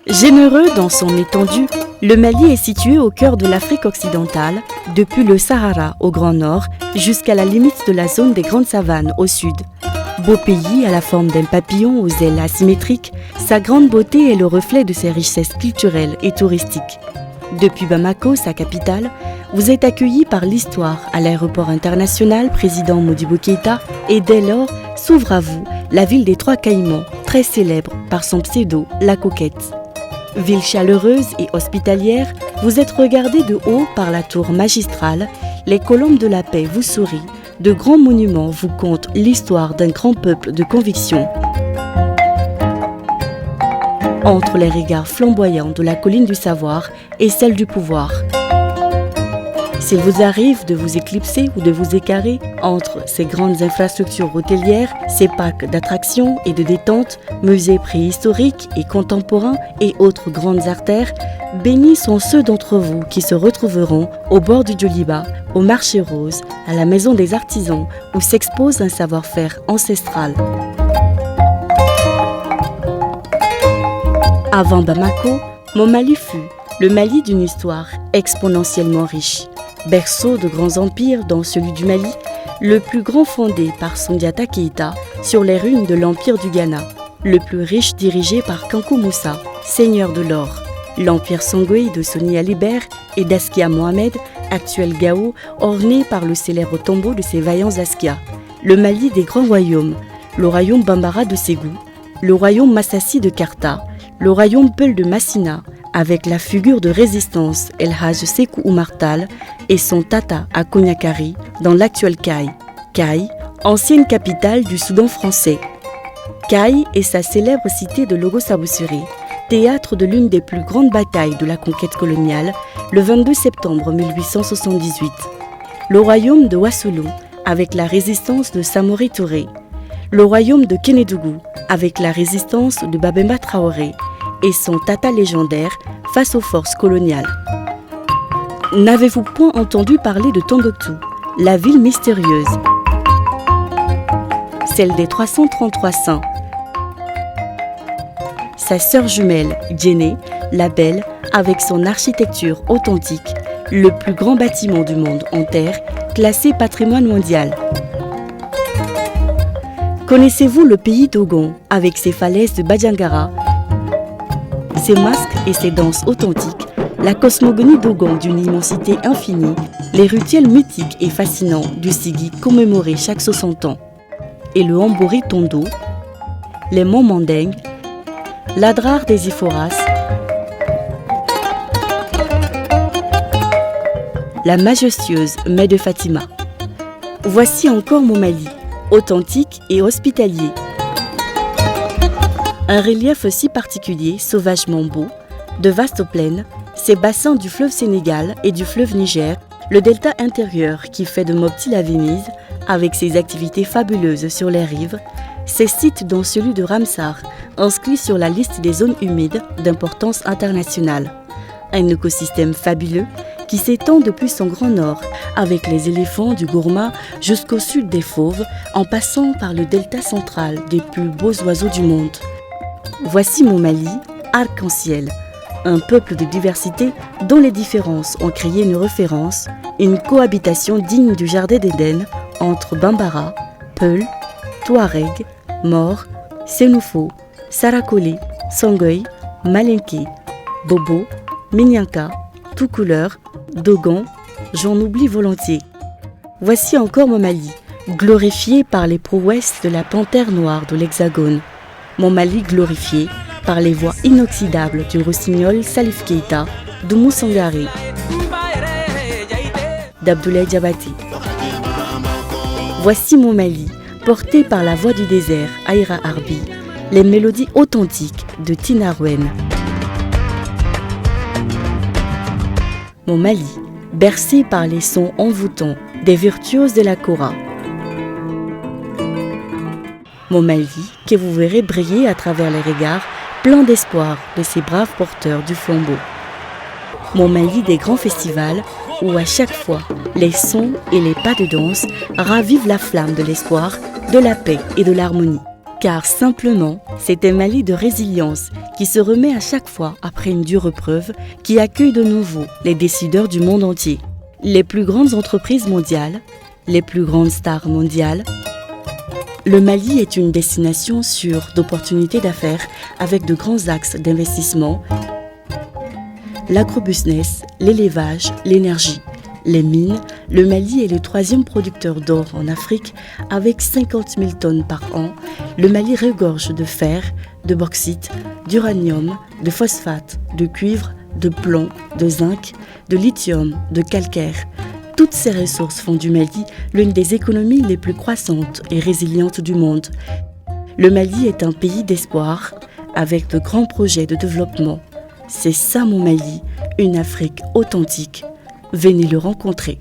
Généreux dans son étendue, le Mali est situé au cœur de l'Afrique occidentale, depuis le Sahara au Grand Nord jusqu'à la limite de la zone des Grandes Savanes au sud. Beau pays à la forme d'un papillon aux ailes asymétriques, sa grande beauté est le reflet de ses richesses culturelles et touristiques. Depuis Bamako, sa capitale, vous êtes accueillis par l'histoire à l'aéroport international président Modibo Keïta et dès lors s'ouvre à vous la ville des Trois Caïmans, très célèbre par son pseudo La Coquette. Ville chaleureuse et hospitalière, vous êtes regardé de haut par la tour magistrale, les colombes de la paix vous sourient, de grands monuments vous content l'histoire d'un grand peuple de conviction. Entre les regards flamboyants de la colline du savoir et celle du pouvoir. S'il vous arrive de vous éclipser ou de vous écarrer entre ces grandes infrastructures hôtelières, ces parcs d'attractions et de détente, musées préhistoriques et contemporains et autres grandes artères, bénis sont ceux d'entre vous qui se retrouveront au bord du Djoliba, au marché rose, à la maison des artisans où s'expose un savoir-faire ancestral. Avant Bamako, mon Mali fut le Mali d'une histoire exponentiellement riche. Berceau de grands empires dont celui du Mali, le plus grand fondé par Sundiata Keïta sur les ruines de l'empire du Ghana, le plus riche dirigé par Kankou Moussa, seigneur de l'or, l'empire Songhai de Soni Alibert et d'Askia Mohamed, actuel Gao, orné par le célèbre tombeau de ses vaillants Askia, le Mali des grands royaumes, le royaume Bambara de Ségou, le royaume Massassi de Karta, le royaume Peul de Massina, avec la figure de résistance El Hadj Sékou Oumar Tall et son tata à Konyakari dans l'actuel Kaï. Kaï, ancienne capitale du Soudan français. Kaï est sa célèbre cité de Logo-Saboussuri, théâtre de l'une des plus grandes batailles de la conquête coloniale, le 22 septembre 1878. Le royaume de Wassoulou, avec la résistance de Samori Touré. Le royaume de Kénédougou, avec la résistance de Babemba Traoré et son tata légendaire face aux forces coloniales. N'avez-vous point entendu parler de Tombouctou, la ville mystérieuse, celle des 333 saints? Sa sœur jumelle, Djenné, la Belle, avec son architecture authentique, le plus grand bâtiment du monde en terre, classé patrimoine mondial. Connaissez-vous le pays Dogon, avec ses falaises de Badjangara, ses masques et ses danses authentiques, la cosmogonie Dogon d'une immensité infinie, les rituels mythiques et fascinants du Sigi commémoré chaque 60 ans, et le Hambori Tondo, les monts Mandeng, l'Adrar des Iphoras, la majestueuse Mai de Fatima. Voici encore mon Mali, authentique et hospitalier. Un relief si particulier, sauvagement beau, de vastes plaines, ces bassins du fleuve Sénégal et du fleuve Niger, le delta intérieur qui fait de Mopti la Venise, avec ses activités fabuleuses sur les rives, ces sites dont celui de Ramsar, inscrit sur la liste des zones humides d'importance internationale. Un écosystème fabuleux qui s'étend depuis son grand nord, avec les éléphants du Gourma jusqu'au sud des fauves, en passant par le delta central des plus beaux oiseaux du monde. Voici mon Mali, arc-en-ciel, un peuple de diversité dont les différences ont créé une référence, une cohabitation digne du jardin d'Éden entre Bambara, Peul, Touareg, Mor, Sénoufo, Sarakoli, Songhai, Malinké, Bobo, Minyanka, tout couleur, Dogon, j'en oublie volontiers. Voici encore mon Mali, glorifié par les prouesses de la panthère noire de l'Hexagone. Mon Mali glorifié par les voix inoxydables du rossignol Salif Keïta, d'Oumou Sangaré, d'Abdoulaye Diabaté. Voici mon Mali, porté par la voix du désert, Aïra Arbi, les mélodies authentiques de Tina Rouen. Mon Mali, bercé par les sons envoûtants des virtuoses de la Kora. Mon Mali, que vous verrez briller à travers les regards, plein d'espoir de ces braves porteurs du flambeau. Mon Mali des grands festivals, où à chaque fois, les sons et les pas de danse ravivent la flamme de l'espoir, de la paix et de l'harmonie. Car simplement, c'est un Mali de résilience qui se remet à chaque fois après une dure épreuve, qui accueille de nouveau les décideurs du monde entier. Les plus grandes entreprises mondiales, les plus grandes stars mondiales. Le Mali est une destination sûre d'opportunités d'affaires avec de grands axes d'investissement. L'agrobusiness, l'élevage, l'énergie, les mines. Le Mali est le 3e producteur d'or en Afrique avec 50 000 tonnes par an. Le Mali regorge de fer, de bauxite, d'uranium, de phosphate, de cuivre, de plomb, de zinc, de lithium, de calcaire. Toutes ces ressources font du Mali l'une des économies les plus croissantes et résilientes du monde. Le Mali est un pays d'espoir avec de grands projets de développement. C'est ça mon Mali, une Afrique authentique. Venez le rencontrer.